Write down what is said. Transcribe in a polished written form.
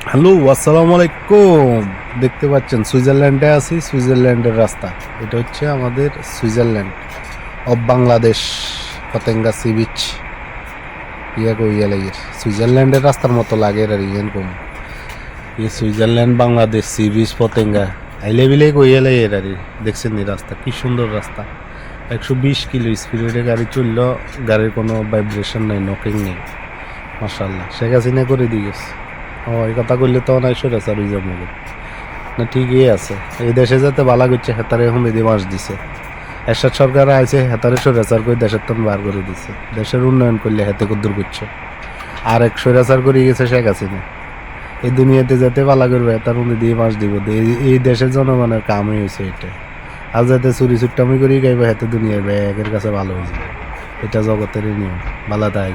Hello, আসসালামু আলাইকুম। দেখতে পাচ্ছেন সুইজারল্যান্ডে আছি, সুইজারল্যান্ডের রাস্তা। এটা হচ্ছে আমাদের Switzerland of Bangladesh, Patenga sea beach. ইয়া লাগে সুইজারল্যান্ডের রাস্তার মতো লাগে আর ইয়ান কম Switzerland Bangladesh sea beach Patenga আইলে বিলে কইয়া লাগে আর দেখছেন এই রাস্তা কি সুন্দর রাস্তা। 120 কিলো স্পিডে গাড়ি চললো, গাড়ির কোনো ভাইব্রেশন নাই, নকিং নেই। মাশাআল্লাহ, শেখ হাসিনা করে দিয়েছে। ও এই কথা কইলে তো নাই স্বৈরাচার হয়ে যাবো না। ঠিকই আছে, এই দেশে যাতে বালা করছে হেতারে এখন বেদি মাস দিছে। এরশাদ সরকার আইছে হেতারে স্বৈরাচার করে দেশের তন বার করে দিছে। দেশের উন্নয়ন করলে হেতে কদ্দুর করছে। আর এক স্বৈরাচার করে গেছে শেখ হাসিনা। এই দুনিয়াতে যাতে বালা করবে তার মধ্যে দিয়ে মাস দিব। এই দেশের জনগণের কামই হয়েছে এটা। আর যাতে চুরি চুট্টামি করেই গাইবে হেতে দুনিয়ায় ব্যাগের কাছে ভালো হয়ে যাবে। এটা জগতের নিয়ম। বালা তাই